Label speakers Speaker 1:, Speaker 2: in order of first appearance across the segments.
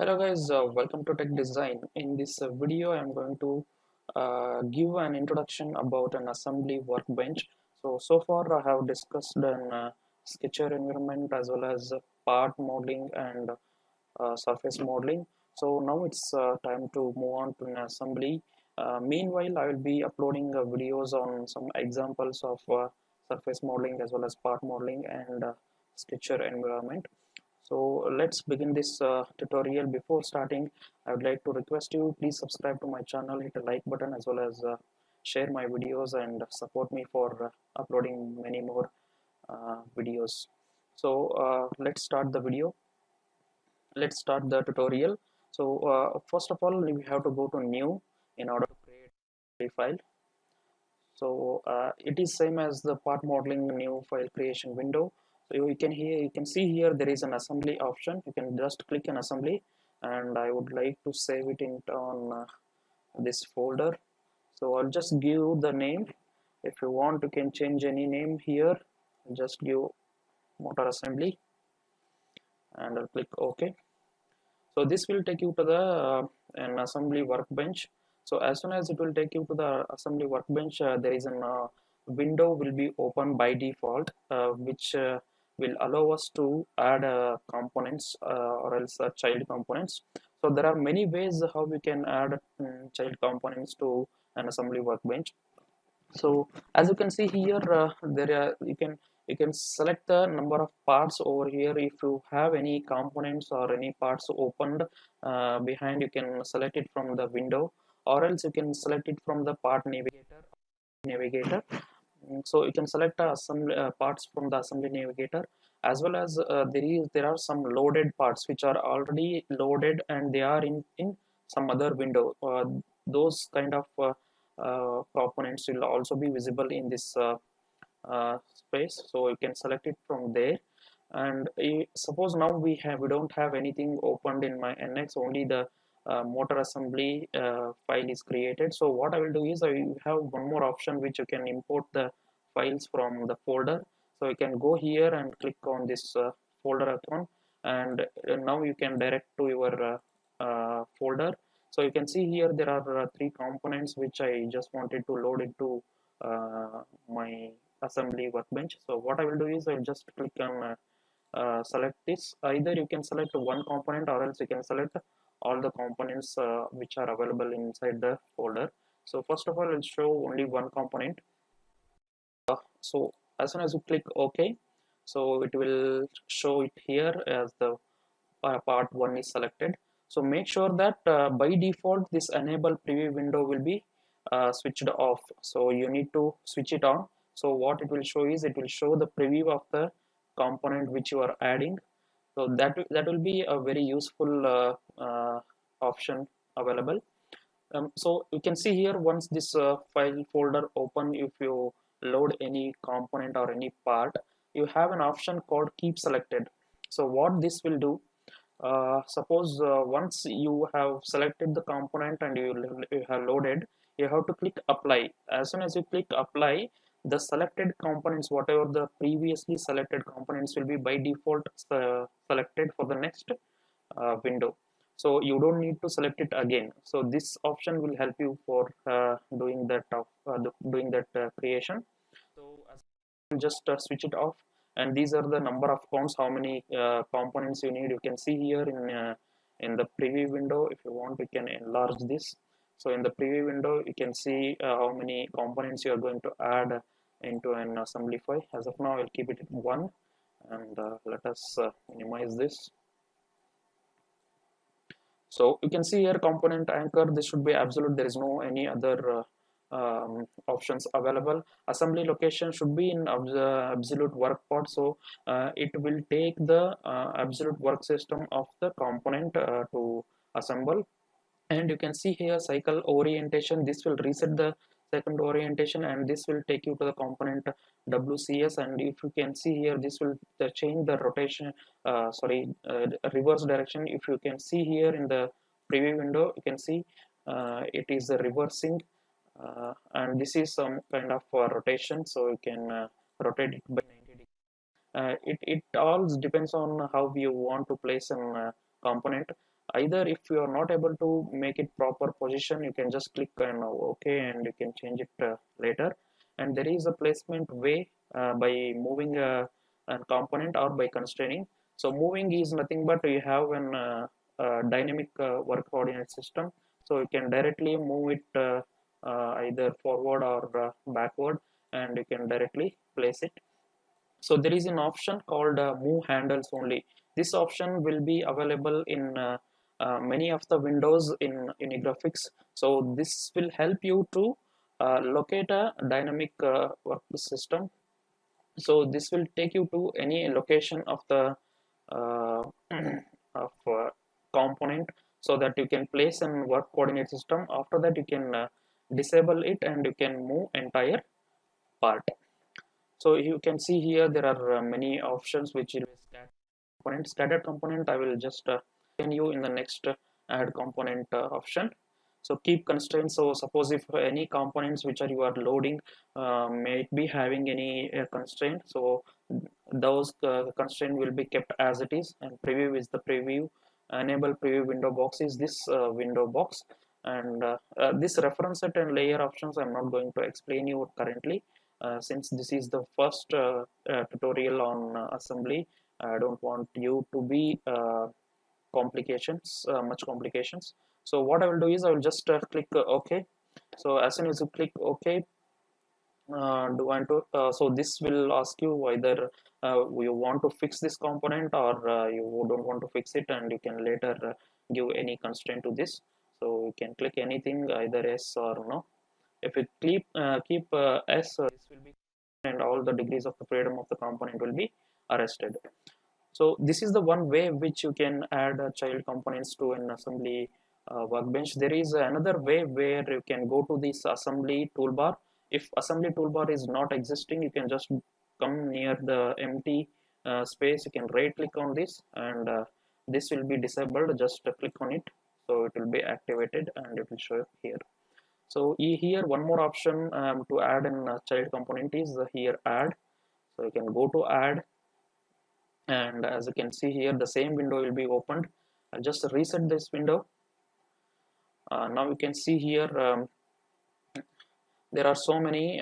Speaker 1: Hello guys, welcome to Tech Design. In this video, I'm going to give an introduction about an assembly workbench. So far I have discussed an sketcher environment as well as part modeling and surface modeling. So now it's time to move on to an assembly. Meanwhile, I will be uploading videos on some examples of surface modeling as well as part modeling and sketcher environment. So let's begin this tutorial. Before starting, I would like to request you please subscribe to my channel, hit a like button as well as share my videos and support me for uploading many more videos. So let's start the video. Let's start the tutorial. So first of all, we have to go to new in order to create a file. So it is same as the part modeling new file creation window. So you can see here there is an assembly option. You can just click an assembly, and I would like to save it on this folder. So I'll just give the name. If you want, you can change any name here. Just give motor assembly, and I'll click OK. So this will take you to the an assembly workbench. So as soon as it will take you to the assembly workbench, there is an window will be open by default, which will allow us to add components or else child components. So there are many ways how we can add child components to an assembly workbench. So as you can see here, you can select the number of parts over here. If you have any components or any parts opened behind, you can select it from the window, or else you can select it from the part navigator. So you can select assembly parts from the assembly navigator, as well as there are some loaded parts which are already loaded and they are in some other window. Those kind of components will also be visible in this space, so you can select it from there. And suppose now we don't have anything opened in my NX, only the motor assembly file is created. So what I will do is I have one more option which you can import the files from the folder. So you can go here and click on this folder icon, and now you can direct to your folder. So you can see here there are three components which I just wanted to load into my assembly workbench. So what I will do is I'll just click on select this. Either you can select one component, or else you can select all the components which are available inside the folder. So first of all, I'll show only one component. So as soon as you click OK, so it will show it here as the part 1 is selected. So make sure that by default this enable preview window will be switched off. So you need to switch it on. So what it will show is it will show the preview of the component which you are adding. So that will be a very useful option available. So you can see here, once this file folder open, if you load any component or any part, you have an option called keep selected. So what this will do, suppose once you have selected the component and you have loaded, you have to click apply. As soon as you click apply, the selected components, whatever the previously selected components, will be by default selected for the next window. So you don't need to select it again. So this option will help you for doing that creation. So just switch it off, and these are the number of counts, how many components you need. You can see here in the preview window. If you want, we can enlarge this. So in the preview window, you can see how many components you are going to add into an assembly file. As of now, I'll keep it at 1, and let us minimize this. So you can see here component anchor, this should be absolute. There is no any other options available. Assembly location should be in absolute work part. So it will take the absolute work system of the component to assemble. And you can see here cycle orientation, this will reset the second orientation, and this will take you to the component WCS. And if you can see here, this will change the rotation, reverse direction. If you can see here in the preview window, you can see it is reversing, and this is some kind of rotation. So you can rotate it by 90 degrees. It all depends on how you want to place an component. Either if you are not able to make it proper position, you can just click on OK, and you can change it later. And there is a placement way by moving a component or by constraining. So moving is nothing but you have an dynamic work coordinate system, so you can directly move it either forward or backward, and you can directly place it. So there is an option called move handles only. This option will be available in many of the windows in Unigraphics. So this will help you to locate a dynamic work system. So this will take you to any location of the uh, of component, so that you can place an work coordinate system. After that you can disable it and you can move entire part. So you can see here there are many options which will scattered component. I will just explain you in the next add component option. So keep constraints. So suppose if any components which are you are loading may be having any constraint, so those constraint will be kept as it is. And preview is the preview. Enable preview window box is this window box. And this reference set and layer options I'm not going to explain you currently, since this is the first tutorial on assembly. I don't want you to be much complications. So what I will do is I will just click OK. So as soon as you click OK, so this will ask you whether you want to fix this component or you don't want to fix it, and you can later give any constraint to this. So you can click anything, either yes or no. If you keep S, this will be, and all the degrees of the freedom of the component will be arrested. So this is the one way which you can add child components to an assembly workbench. There is another way where you can go to this assembly toolbar. If assembly toolbar is not existing, you can just come near the empty space. You can right click on this, and this will be disabled. Just click on it, so it will be activated and it will show up here. So here one more option to add a child component is here add. So you can go to add, and as you can see here the same window will be opened. I'll just reset this window. Now you can see here there are so many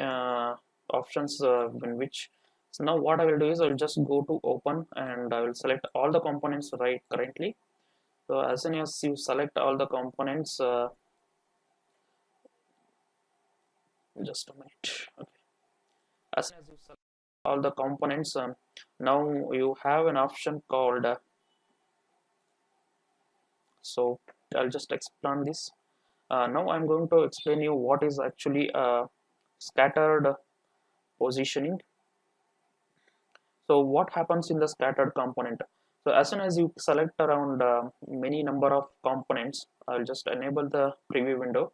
Speaker 1: options in which, so now what I will do is I will just go to open, and I will select all the components right currently. So as soon as you select all the components, just a minute. Okay. As soon as you select all the components, now you have an option called so I'll just explain this. Now I'm going to explain you what is actually scattered positioning. So what happens in the scattered component? So as soon as you select around many number of components, I'll just enable the preview window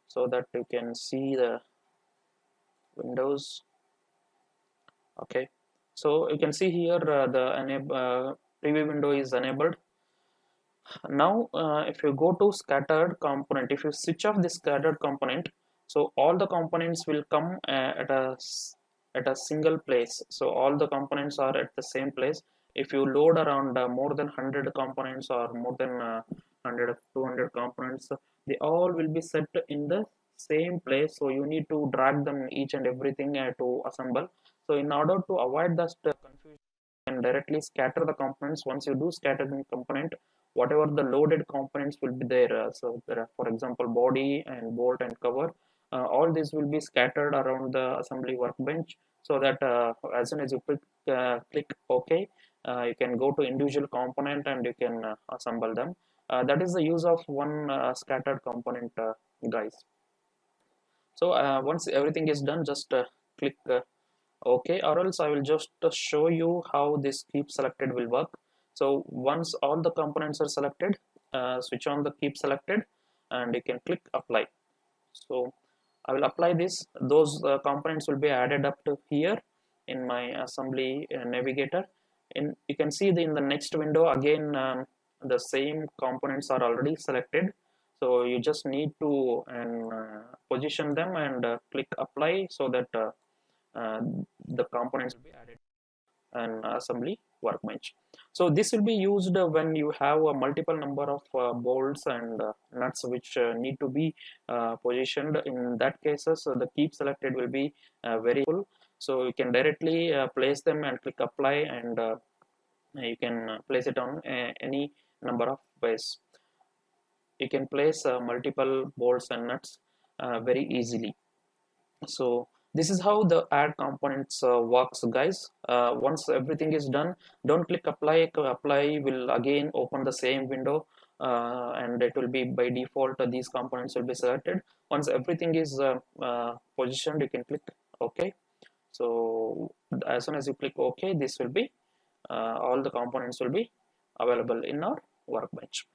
Speaker 1: so that you can see the windows. Okay, so you can see here the preview window is enabled. Now if you go to scattered component, if you switch off the scattered component, so all the components will come at a single place. So all the components are at the same place. If you load around more than 100 components or more than 100 or 200 components, they all will be set in the same place. So you need to drag them each and everything to assemble. So in order to avoid that confusion, you can directly scatter the components. Once you do scatter the component, whatever the loaded components will be there. So there are, for example, body and bolt and cover. All these will be scattered around the assembly workbench, so that as soon as you click OK, you can go to individual component and you can assemble them. That is the use of one scattered component, guys. So once everything is done, just click OK, or else I will just show you how this keep selected will work. So once all the components are selected, switch on the keep selected and you can click apply. So I will apply this. Those components will be added up to here in my assembly navigator. And you can see in the next window again the same components are already selected. So you just need to position them and click apply, so that the components will be added and assembly workbench. So this will be used when you have a multiple number of bolts and nuts which need to be positioned. In that cases, the keep selected will be very full. So you can directly place them and click apply, and you can place it on any number of ways. You can place multiple bolts and nuts very easily. So this is how the add components works, guys. Once everything is done, don't click apply. Apply will again open the same window, and it will be by default these components will be selected. Once everything is positioned, you can click OK. So as soon as you click OK, this will be all the components will be available in our workbench.